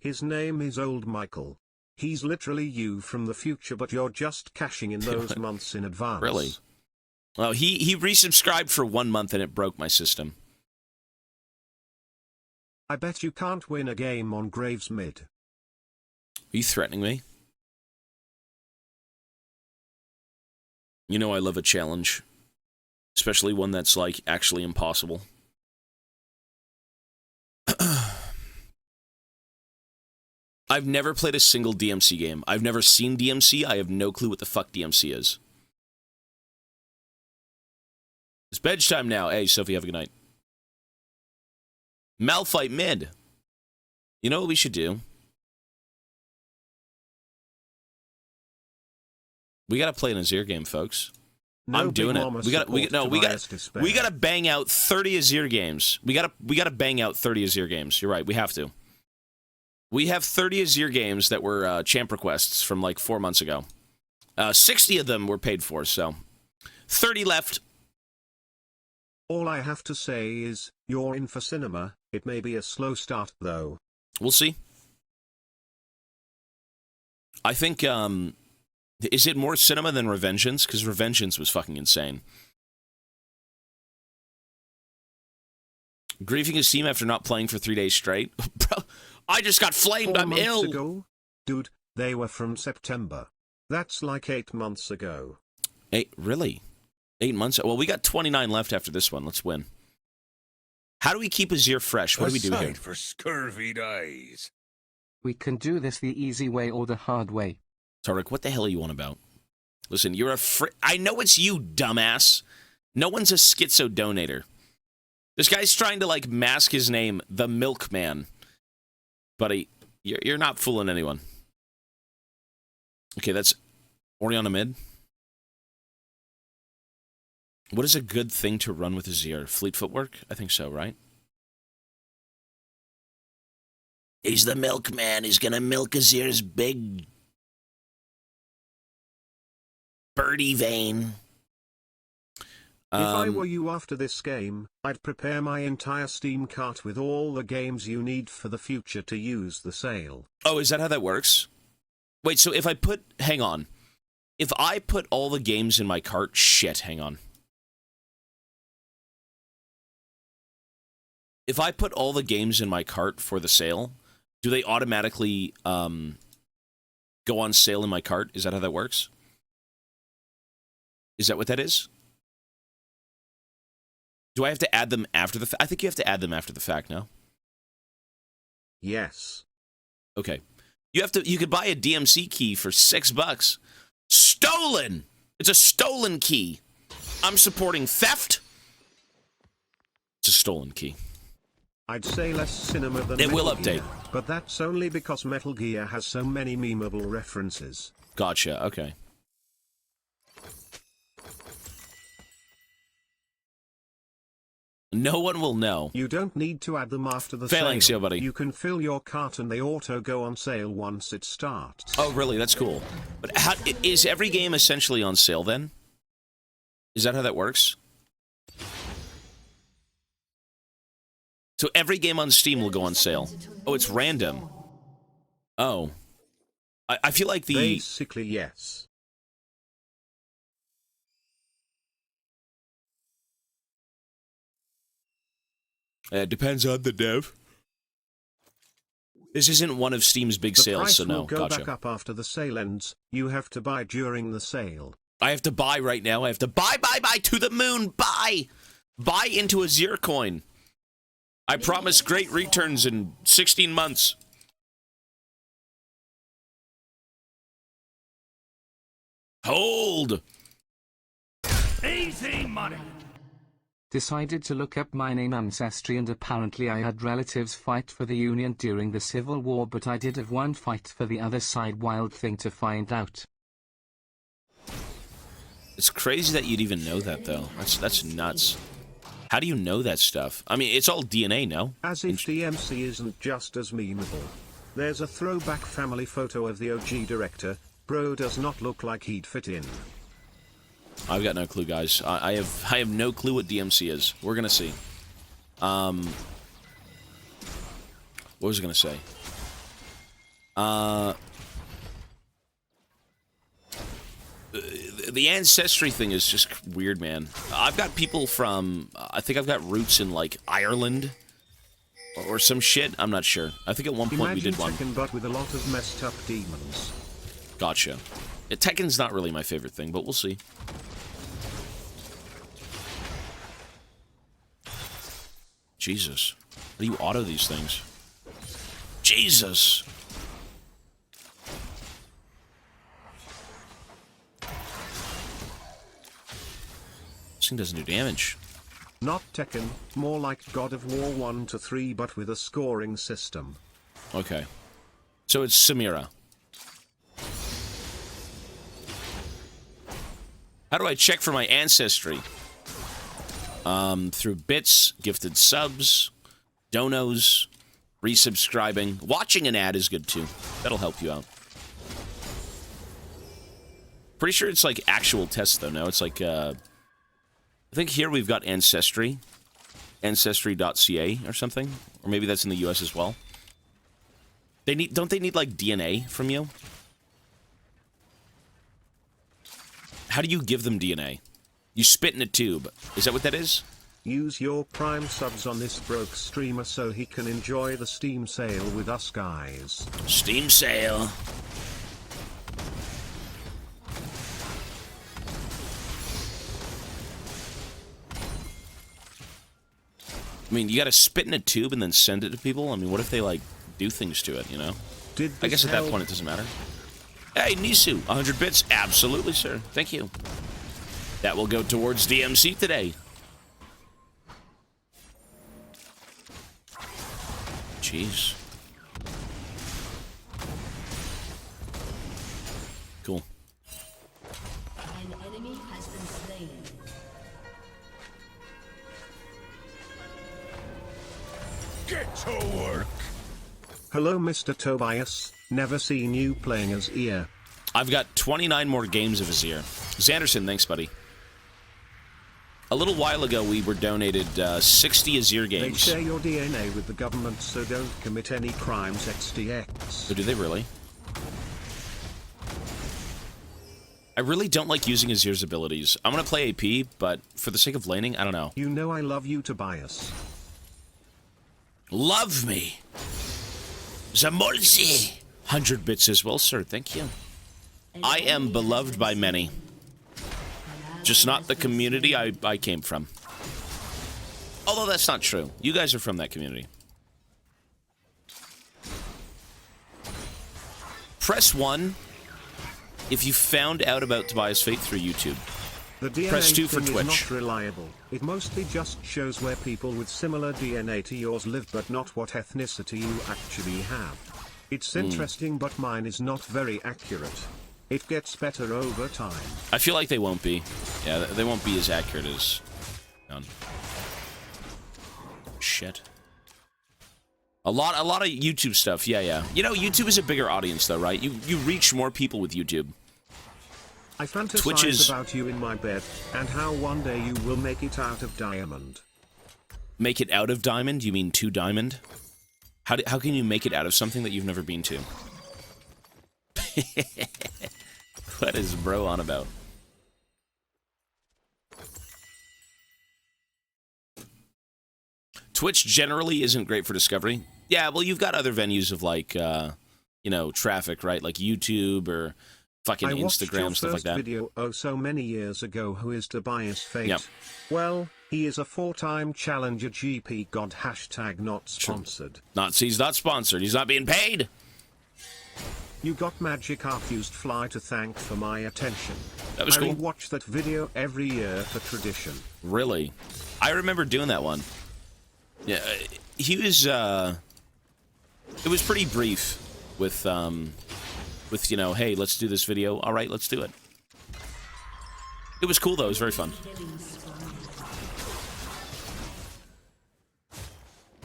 His name is Old Michael. He's literally you from the future, but you're just cashing in those months in advance. Really? Well, he resubscribed for 1 month and it broke my system. I bet you can't win a game on Graves mid. Are you threatening me? You know I love a challenge. Especially one that's, like, actually impossible. I've never played a single DMC game. I've never seen DMC. I have no clue what the fuck DMC is. It's bedtime now. Hey, Sophie, have a good night. Malphite mid. You know what we should do? We gotta play an Azir game, folks. No, I'm doing it. We gotta bang out 30 Azir games. We gotta bang out 30 Azir games. You're right. We have to. We have 30 Azir games that were champ requests from like 4 months ago. 60 of them were paid for, so 30 left. All I have to say is, you're in for cinema. It may be a slow start, though. We'll see. I think, is it more cinema than Revengeance? Because Revengeance was fucking insane. Grieving his team after not playing for 3 days straight? Bro, I just got flamed. 4 I'm months ill. ago? Dude, they were from September. That's like 8 months ago. Really? 8 months? Well, we got 29 left after this one. Let's win. How do we keep Azir fresh? What do we do here? For scurvied eyes. We can do this the easy way or the hard way. Tarek, what the hell are you on about? Listen, you're a I know it's you, dumbass. No one's a schizo donator. This guy's trying to, like, mask his name, the Milkman. Buddy, you're not fooling anyone. Okay, that's Orianna mid. What is a good thing to run with Azir? Fleet footwork? I think so, right? He's the milkman. He's gonna milk Azir's big birdie vein. If I were you after this game, I'd prepare my entire Steam cart with all the games you need for the future to use the sale. Oh, is that how that works? Wait, so if I put... Hang on. If I put all the games in my cart... Shit, hang on. If I put all the games in my cart for the sale, do they automatically go on sale in my cart? Is that how that works? Is that what that is? Do I have to add them after the fact? I think you have to add them after the fact, no? Yes. Okay. You could buy a DMC key for $6. Stolen! It's a stolen key. I'm supporting theft. It's a stolen key. I'd say less cinema than It will Metal update. Gear, but that's only because Metal Gear has so many memeable references. Gotcha, okay. No one will know. You don't need to add them after the Phalanx, sale. yo, buddy. You can fill your cart and they auto go on sale once it starts. Oh, really? That's cool. But is every game essentially on sale then? Is that how that works? So every game on Steam will go on sale. Oh, it's random. Oh. I feel like the... Basically, yes. It depends on the dev. This isn't one of Steam's big sales, so no. The price will go Gotcha. back up after the sale ends. You have to buy during the sale. I have to buy right now. I have to buy to the moon. Buy into Azir coin. I promise great returns in 16 months. Hold. Easy money. Decided to look up my name Ancestry, and apparently I had relatives fight for the Union during the Civil War, but I did have one fight for the other side. Wild thing to find out. It's crazy that you'd even know that, though. That's nuts. How do you know that stuff? I mean, it's all DNA, no? As if DMC isn't just as memeable. There's a throwback family photo of the OG director. Bro does not look like he'd fit in. I've got no clue, guys. I have no clue what DMC is. We're gonna see. What was I gonna say? The Ancestry thing is just weird, man. I've got people from, I think I've got roots in, like, Ireland or some shit. I'm not sure. I think at one point we did one. Tekken, but with a lot of messed up demons. Gotcha. Yeah, Tekken's not really my favorite thing, but we'll see. Jesus. How do you auto these things? Jesus! This thing doesn't do damage. Not Tekken, more like God of War 1 to 3 but with a scoring system. Okay. So it's Samira. How do I check for my ancestry? Through bits, gifted subs, donos, resubscribing. Watching an ad is good too. That'll help you out. Pretty sure it's like actual tests though, no? It's like, I think here we've got Ancestry. Ancestry.ca or something. Or maybe that's in the US as well. Don't they need like DNA from you? How do you give them DNA? You spit in a tube. Is that what that is? Use your Prime subs on this broke streamer so he can enjoy the Steam sale with us guys. Steam sale. I mean, you gotta spit in a tube and then send it to people? I mean, what if they, like, do things to it, you know? I guess at that point it doesn't matter. Hey, Nisu, 100 bits. Absolutely, sir. Thank you. That will go towards DMC today. Jeez. Cool. An enemy has been slain. Get to work. Hello, Mr. Tobias. Never seen you playing as Azir. I've got 29 more games of Azir. Zanderson, thanks, buddy. A little while ago, we were donated 60 Azir games. They share your DNA with the government, so don't commit any crimes, XDX. Oh, do they really? I really don't like using Azir's abilities. I'm gonna play AP, but for the sake of laning, I don't know. You know I love you, Tobias. Love me! Zamolzi! 100 bits as well, sir. Thank you. I am beloved by many. Just not the community I came from. Although that's not true. You guys are from that community. Press 1 if you found out about Tobias Fate through YouTube. The DNA Press 2 for thing Twitch. is not reliable. It mostly just shows where people with similar DNA to yours live, but not what ethnicity you actually have. It's interesting, but mine is not very accurate. It gets better over time. I feel like they won't be. Yeah, they won't be as accurate as... Shit. A lot of YouTube stuff, yeah. You know, YouTube is a bigger audience, though, right? You reach more people with YouTube. I fantasize about you in my bed, and how one day you will make it out of diamond. Make it out of diamond? You mean to diamond? How can you make it out of something that you've never been to? What is bro on about? Twitch generally isn't great for discovery. Yeah, well, you've got other venues of, like, you know, traffic, right? Like YouTube or fucking Instagram, stuff like that. I watched your first video so many years ago. Who is Tobias Fate? Yep. Well, he is a 4-time challenger GP god # not sponsored. He's not sponsored. He's not being paid. You got Magic Arfused Fly to thank for my attention. That was cool. I watch that video every year for tradition. Really? I remember doing that one. Yeah, he was, it was pretty brief with, you know, hey, let's do this video. All right, let's do it. It was cool, though. It was very fun.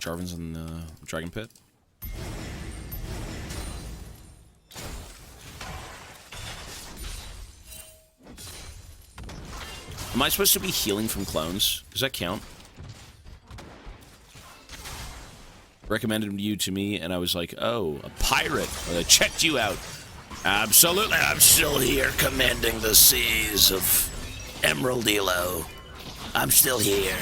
Jarvan's in the Dragon Pit. Am I supposed to be healing from clones? Does that count? recommended you to me, and I was like, oh, a pirate. I checked you out. Absolutely, I'm still here commanding the seas of Emerald Elo. I'm still here.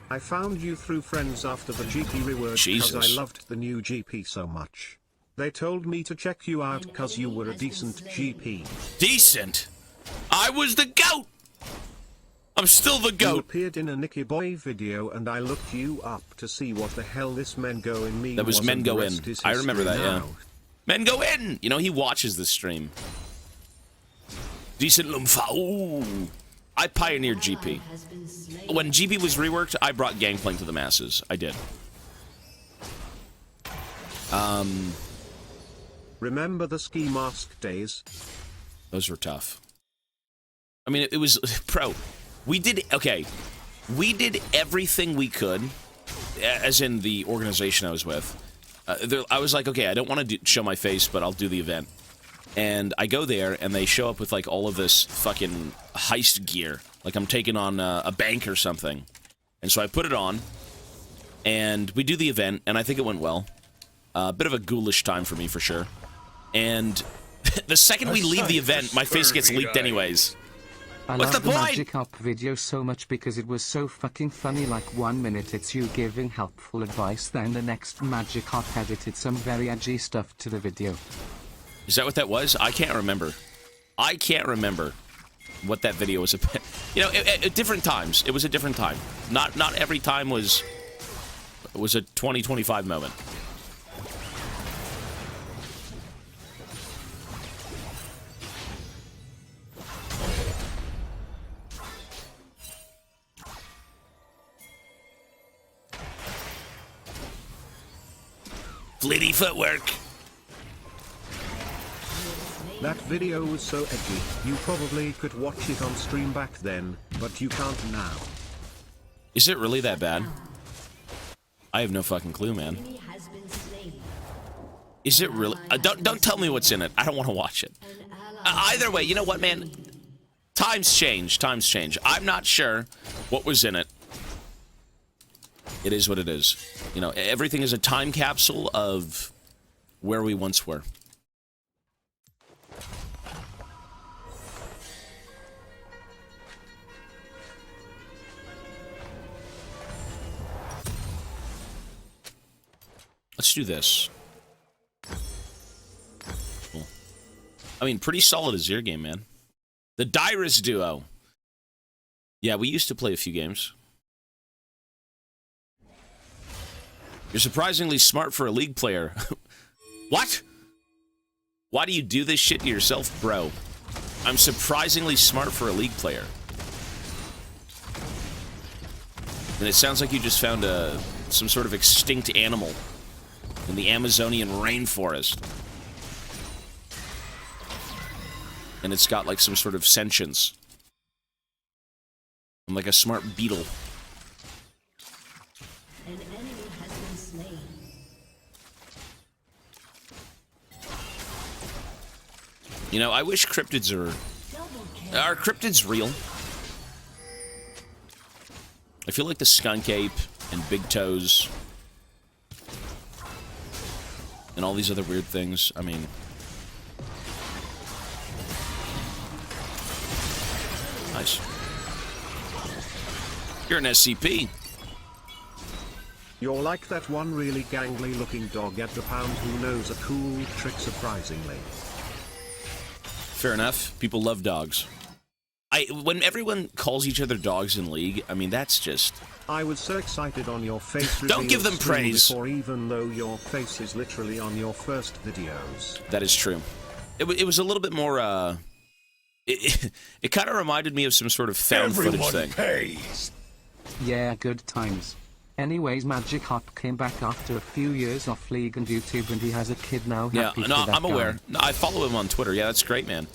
I found you through friends after the GP rework because I loved the new GP so much. They told me to check you out because you were a decent GP. Decent? I was the GOAT! I'm still the You GOAT. appeared in a Nicky Boy video and I looked you up to see what the hell this Men Go In mean. That was Men Go In. I remember that, yeah. Men Go In! You know, he watches this stream. Decent Lumfa. Ooh. I pioneered GP. When GP was reworked, I brought GANGPLANK to the masses. I did. Remember the ski mask days? Those were tough. I mean, it was... Bro, we did... Okay. We did everything we could, as in the organization I was with. I was like, okay, I don't want to show my face, but I'll do the event. And I go there, and they show up with, like, all of this fucking heist gear. Like I'm taking on a bank or something. And so I put it on, and we do the event, and I think it went well. A bit of a ghoulish time for me, for sure. And the second we leave the event, my face gets leaked anyways. I What's love the the point? Magic Up video so much because it was so fucking funny. Like 1 minute it's you giving helpful advice, then the next Magic Up edited some very edgy stuff to the video. Is that what that was? I can't remember. I can't remember what that video was about. You know, at different times. It was a different time. Not every time was a 2025 moment. Flitty footwork. That video was so edgy, you probably could watch it on stream back then, but you can't now. Is it really that bad? I have no fucking clue, man. Is it really? Don't tell me what's in it. I don't want to watch it. Either way, you know what, man? Times change. Times change. I'm not sure what was in it. It is what it is. You know, everything is a time capsule of where we once were. Let's do this. Cool. I mean, pretty solid Azir game, man. The Dyrus duo. Yeah, we used to play a few games. You're surprisingly smart for a League player. What? Why do you do this shit to yourself, bro? I'm surprisingly smart for a League player. And it sounds like you just found some sort of extinct animal in the Amazonian rainforest. And it's got like some sort of sentience. I'm like a smart beetle. An enemy has been slain. You know, I wish cryptids are cryptids real? I feel like the skunk ape and big toes and all these other weird things. I mean, nice. You're an SCP. You're like that one really gangly looking dog at the pound who knows a cool trick surprisingly. Fair enough. People love dogs. When everyone calls each other dogs in League, I mean, that's just... I was so excited on your face. Don't give them praise. Before, even though your face is literally on your first videos. That is true. It was a little bit more, It kind of reminded me of some sort of found footage thing. Pays. Yeah, good times. Anyways, Magic Hop came back after a few years off League and YouTube, and he has a kid now. Yeah, Happy no, for that I'm aware. guy. No, I follow him on Twitter. Yeah, that's great, man.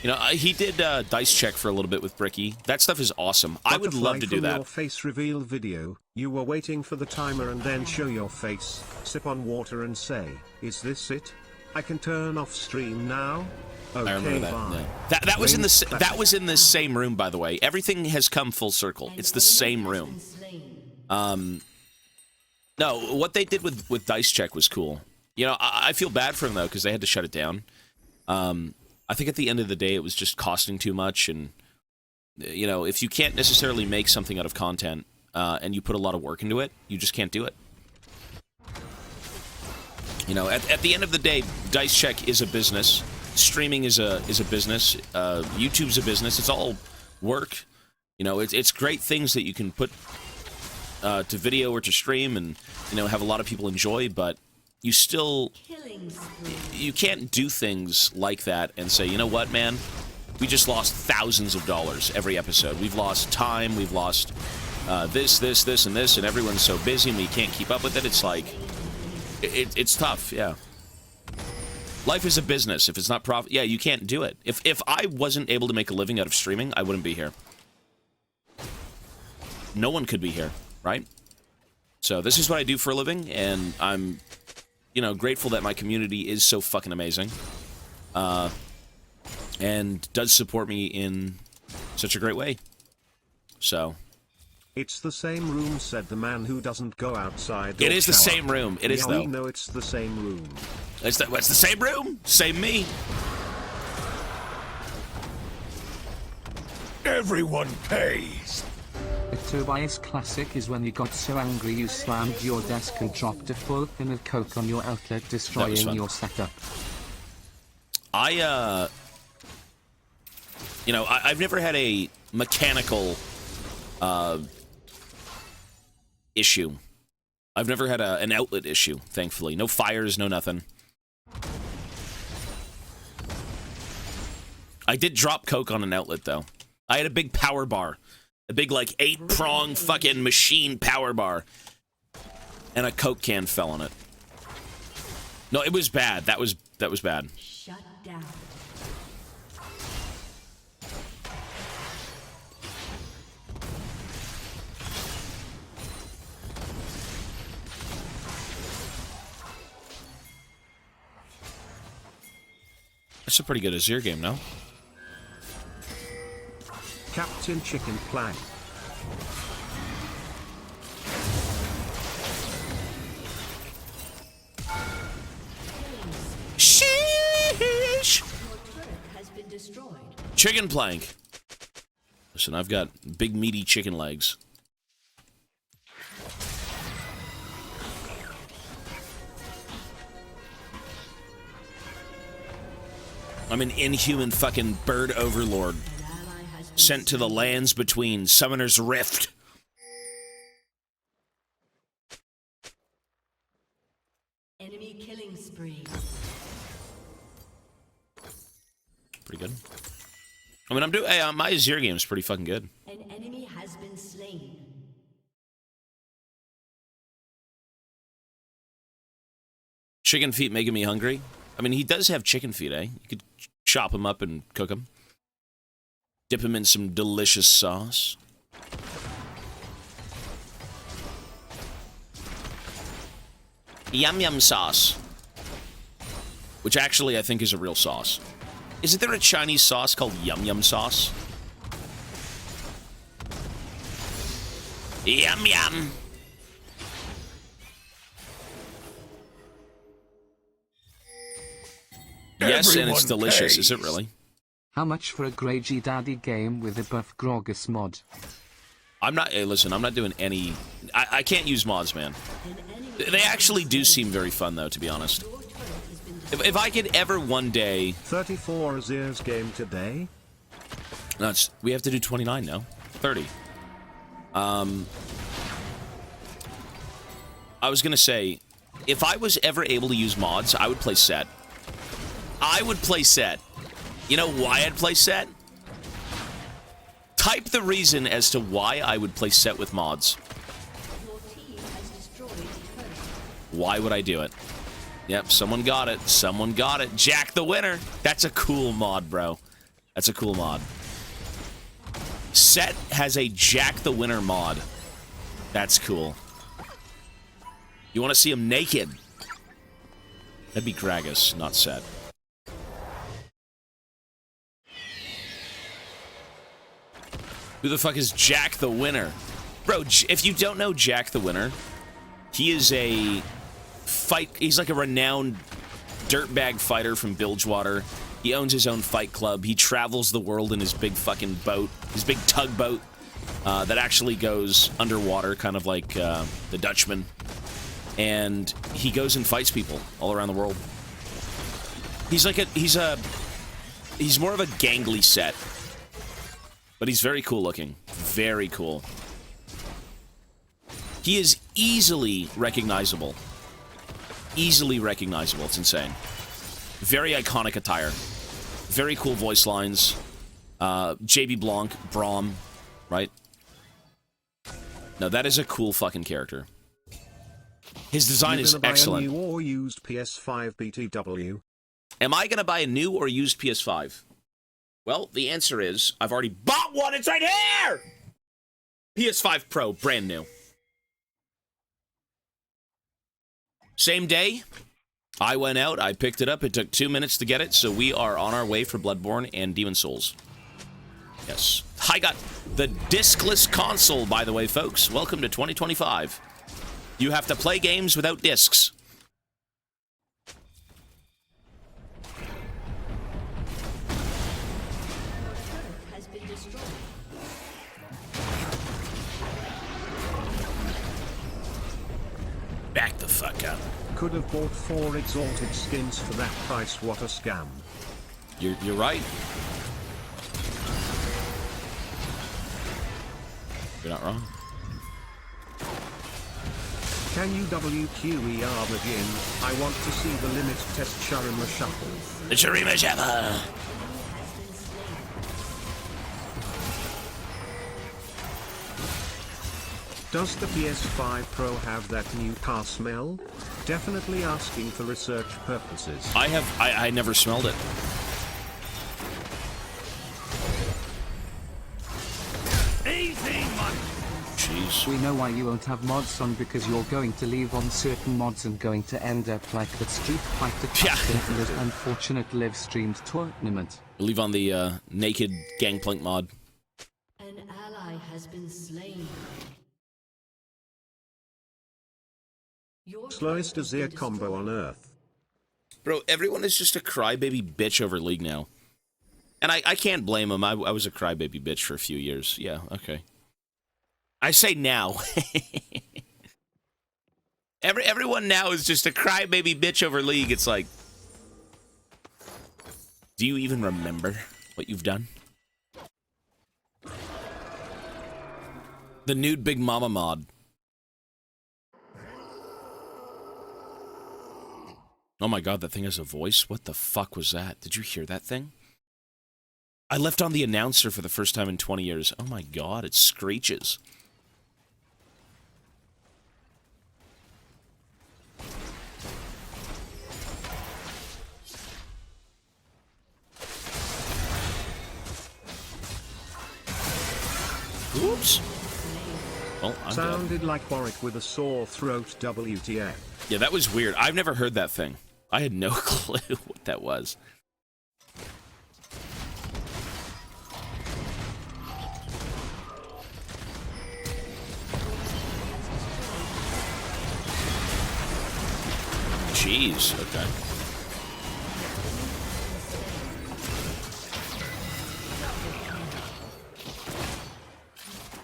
You know, he did dice check for a little bit with Bricky. That stuff is awesome. I would love to do from that. Your face reveal video, you were waiting for the timer and then show your face, sip on water and say, "Is this it?" I can turn off stream now. Okay, I remember that. bye. Yeah. That was in the that was in the same room, by the way. Everything has come full circle. It's the same room. No, what they did with Dice Check was cool. You know, I feel bad for them though because they had to shut it down. I think at the end of the day, it was just costing too much, and you know, if you can't necessarily make something out of content and you put a lot of work into it, you just can't do it. You know, at the end of the day, Dice Check is a business. Streaming is a business. YouTube's a business. It's all work. You know, it's great things that you can put to video or to stream, and you know, have a lot of people enjoy. But you still, you can't do things like that and say, you know what, man, we just lost thousands of dollars every episode. We've lost time. We've lost this, and this, and everyone's so busy and we can't keep up with it. It's like, it's tough. Yeah. Life is a business. If it's not profit, yeah, you can't do it. If I wasn't able to make a living out of streaming, I wouldn't be here. No one could be here, right? So this is what I do for a living, and I'm, you know, grateful that my community is so fucking amazing, and does support me in such a great way. So. It's the same room, said the man who doesn't go outside. It is the same room. It is, though. We know it's the same room. It's the same room. Same me. Everyone pays. A Tobias classic is when you got so angry you slammed your desk and dropped a full thing of coke on your outlet, destroying your setup. You know, I've never had a mechanical issue. I've never had an outlet issue, thankfully. No fires, no nothing. I did drop coke on an outlet, though. I had a big power bar. A big, like, 8-prong fucking machine power bar. And a coke can fell on it. No, it was bad. That was bad. Shut down. That's a pretty good Azir game, no? Captain Chicken Plank. Sheesh! Your turret has been destroyed. Chicken plank. Listen, I've got big meaty chicken legs. I'm an inhuman fucking bird overlord. Sent to the lands between Summoner's Rift. Enemy killing spree. Pretty good. I mean, I'm doing. My Azir game is pretty fucking good. An enemy has been slain. Chicken feet making me hungry. I mean, he does have chicken feet, eh? You could chop them up and cook them. Dip them in some delicious sauce. Yum yum sauce. Which actually I think is a real sauce. Isn't there a Chinese sauce called yum yum sauce? Yum yum. Yes, and it's delicious. Is it really? How much for a Grey G Daddy game with a buff Grogus mod? I'm not. Hey, listen, I'm not doing any. I can't use mods, man. They actually do seem very fun, though, to be honest. If I could ever one day. 34 Azir's game today. No, we have to do 29 now. 30. I was gonna say, if I was ever able to use mods, I would play set. I would play set. You know why I'd play set? Type the reason as to why I would play set with mods. Your team has destroyed turret. Why would I do it? Yep, someone got it. Someone got it. Jack the winner. That's a cool mod, bro. That's a cool mod. Set has a Jack the winner mod. That's cool. You want to see him naked? That'd be Gragas, not Set. Who the fuck is Jack the Winner? Bro, if you don't know Jack the Winner, he is a he's like a renowned dirtbag fighter from Bilgewater. He owns his own fight club. He travels the world in his big fucking boat, his big tugboat that actually goes underwater, kind of like the Dutchman. And he goes and fights people all around the world. He's more of a gangly Set, but he's very cool looking. Very cool. He is easily recognizable. Easily recognizable. It's insane. Very iconic attire. Very cool voice lines. JB Blanc, Braum, right? No, that is a cool fucking character. His design is excellent. Buy a new or used PS5 BTW? Am I gonna buy a new or used PS5? Well, the answer is I've already bought one. It's right here. PS5 Pro, brand new. Same day, I went out, I picked it up, it took 2 minutes to get it, so we are on our way for Bloodborne and Demon Souls. Yes. I got the discless console, by the way, folks. Welcome to 2025. You have to play games without discs. Has been destroyed. Back the fuck up. Could have bought 4 exalted skins for that price. What a scam. You're right. You're not wrong. Can you WQE Armageddon? I want to see the limit test Shurima shuffle. The Shurima shuffle. Does the PS5 Pro have that new car smell? Definitely asking for research purposes. I never smelled it. Easy money. Jeez. We know why you won't have mods on, because you're going to leave on certain mods and going to end up like that Street Fighter in this unfortunate live-streamed tournament. Leave on the naked GANGPLANK mod. An ally has been slain. Your Slowest turret has been Azir combo on destroyed. Earth. Bro, everyone is just a crybaby bitch over League now. And I can't blame him. I was a crybaby bitch for a few years. Yeah, okay. I say now. Everyone now is just a crybaby bitch over League. It's like, do you even remember what you've done? The nude Big Mama mod. Oh my god, that thing has a voice? What the fuck was that? Did you hear that thing? I left on the announcer for the first time in 20 years. Oh my god, it screeches. Oops. Well, I'm Sounded dead. like Warwick with a sore throat. WTF. Yeah, that was weird. I've never heard that thing. I had no clue what that was. Jeez, okay.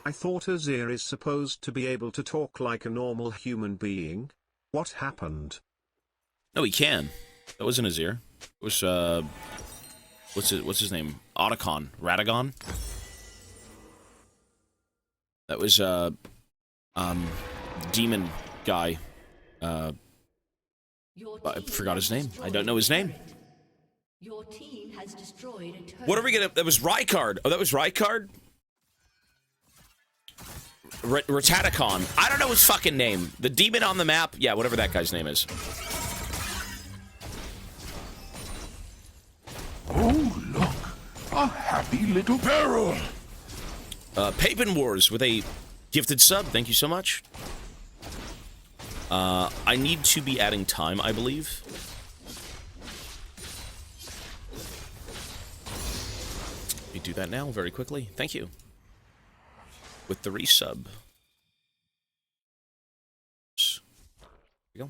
I thought Azir is supposed to be able to talk like a normal human being. What happened? No, he can. That wasn't Azir. It was, what's his name? Otacon. Radagon? That was, demon guy. Your I team forgot has his name. I destroyed don't know his a name. turret. Your team has destroyed a turret. What are we gonna... That was Rykard. Oh, that was Rykard? Rattacon. I don't know his fucking name. The demon on the map. Yeah, whatever that guy's name is. Oh, look. A happy little barrel. Papin Wars with a gifted sub. Thank you so much. I need to be adding time, I believe. Let me do that now very quickly. Thank you. With the resub. There you go.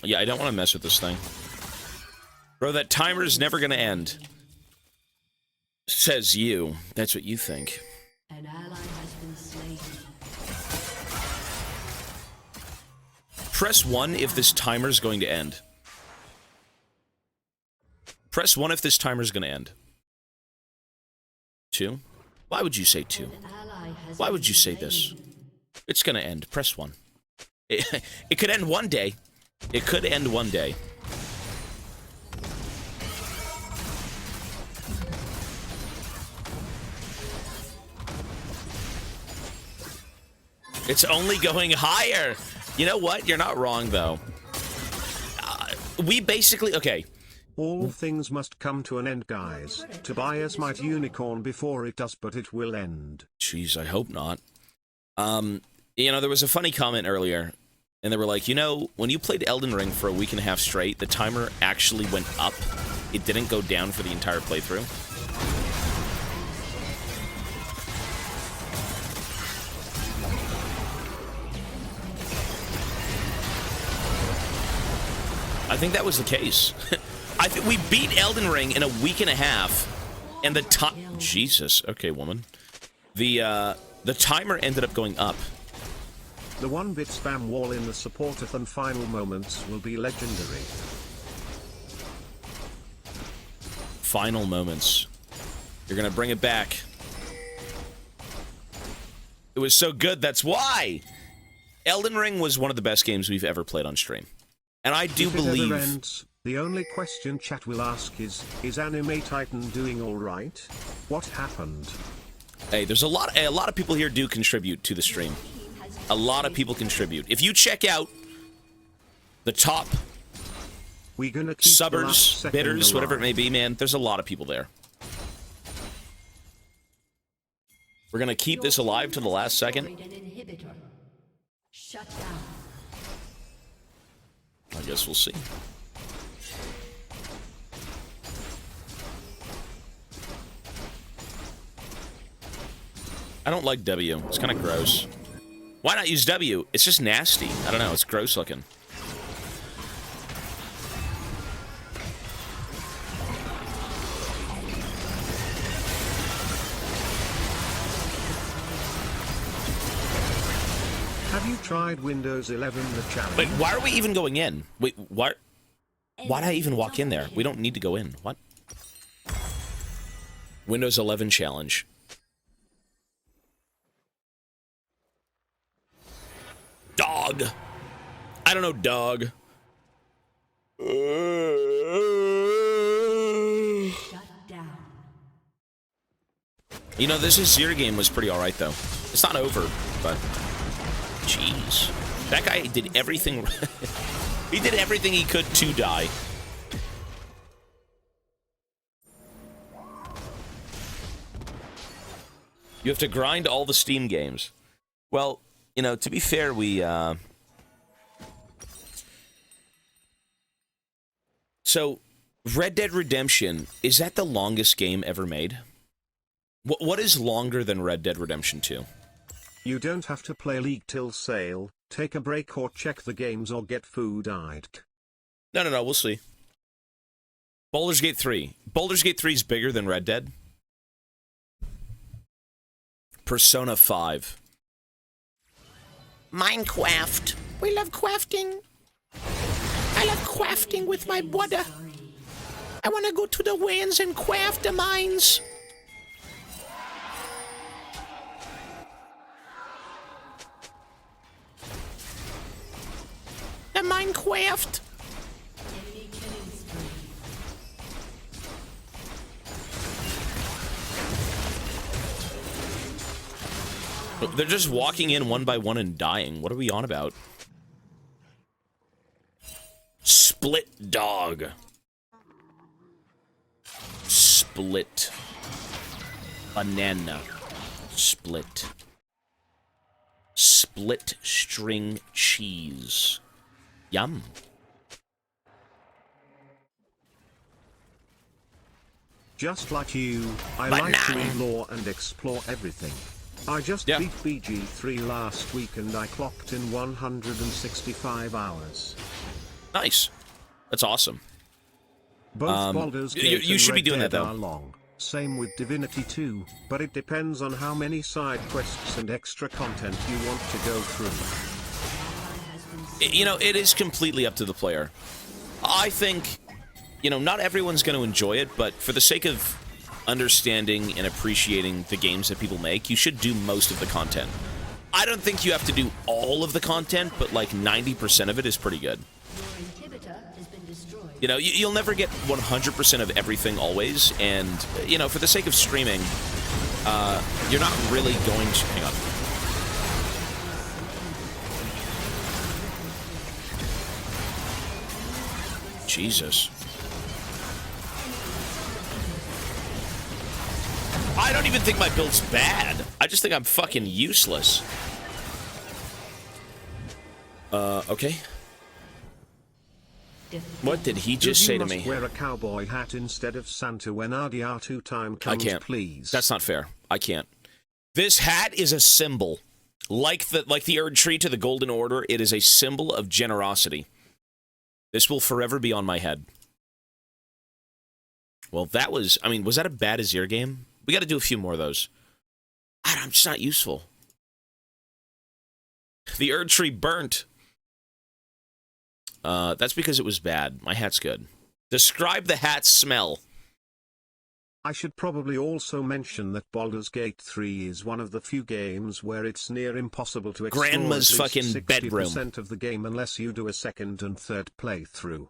Yeah, I don't want to mess with this thing. Bro, that timer's never gonna end. Says you. That's what you think. An ally has been slain. Press 1 if this timer's going to end. Press 1 if this timer's gonna end. 2? Why would you say 2? An ally has Why been would you say slain. this? It's gonna end. Press 1. It could end one day. It could end one day. It's only going higher. You know what? You're not wrong, though. We basically... Okay. All things must come to an end, guys. Tobias might unicorn before it does, but it will end. Jeez, I hope not. You know, there was a funny comment earlier, and they were like, you know, when you played Elden Ring for a week and a half straight, the timer actually went up. It didn't go down for the entire playthrough. I think that was the case. I think we beat Elden Ring in a week and a half, and the time... Jesus. Okay, woman. The timer ended up going up. The 1-bit spam wall in the supportathon final moments will be legendary. Final moments. You're gonna bring it back. It was so good, that's why! Elden Ring was one of the best games we've ever played on stream. And I do If it believe... ever ends, the only question chat will ask is Anime Titan doing alright? What happened? Hey, there's a lot of people here do contribute to the stream. A lot of people contribute. If you check out the top We gonna keep the last subbers, second bidders, whatever it may alive. be, man, there's a lot of people there. We're gonna keep this alive to the last second. An inhibitor. Shut down. I guess we'll see. I don't like W. It's kind of gross. Why not use W? It's just nasty. I don't know. It's gross looking. Have you tried Windows 11 the challenge? Wait, why are we even going in? Wait, why did I even walk in there? We don't need to go in. What? Windows 11 challenge. Dog. I don't know, dog. Shut down. You know, this Azir game was pretty alright, though. It's not over, but... Jeez. That guy did everything... he did everything he could to die. You have to grind all the Steam games. Well, you know, to be fair, we, So, Red Dead Redemption, is that the longest game ever made? What is longer than Red Dead Redemption 2? You don't have to play League till sale, take a break or check the games or get food-eyed. No, we'll see. Baldur's Gate 3. Baldur's Gate 3 is bigger than Red Dead. Persona 5. Minecraft. We love crafting. I love crafting with my brother. I want to go to the lands and craft the mines. The Minecraft. Enemy killing spree. They're just walking in one by one and dying. What are we on about? Split dog. Split. Banana. Split. Split string cheese. Yum. Just like you, I Banana. like to read lore and explore everything. I just beat BG3 last week and I clocked in 165 hours. Nice. That's awesome. Both Baldur's Gate you and should be Red doing Dead that, though. are long. Same with Divinity 2, but it depends on how many side quests and extra content you want to go through. You know, it is completely up to the player. I think, you know, not everyone's going to enjoy it, but for the sake of understanding and appreciating the games that people make, you should do most of the content. I don't think you have to do all of the content, but like 90% of it is pretty good. You know, you'll never get 100% of everything always, and, you know, for the sake of streaming, you're not really going to... Hang on. Jesus. I don't even think my build's bad. I just think I'm fucking useless. Okay. What did he just say to me? You must wear a cowboy hat instead of Santa when RDR2 time comes, I can't. Please. That's not fair. I can't. This hat is a symbol. Like the Erd Tree to the Golden Order, it is a symbol of generosity. This will forever be on my head. Well, that was... I mean, was that a bad Azir game? We got to do a few more of those. I'm just not useful. The Erd Tree burnt. That's because it was bad. My hat's good. Describe the hat's smell. I should probably also mention that Baldur's Gate 3 is one of the few games where it's near impossible to explore Grandma's at least fucking bedroom. 60% of the game unless you do a second and third playthrough.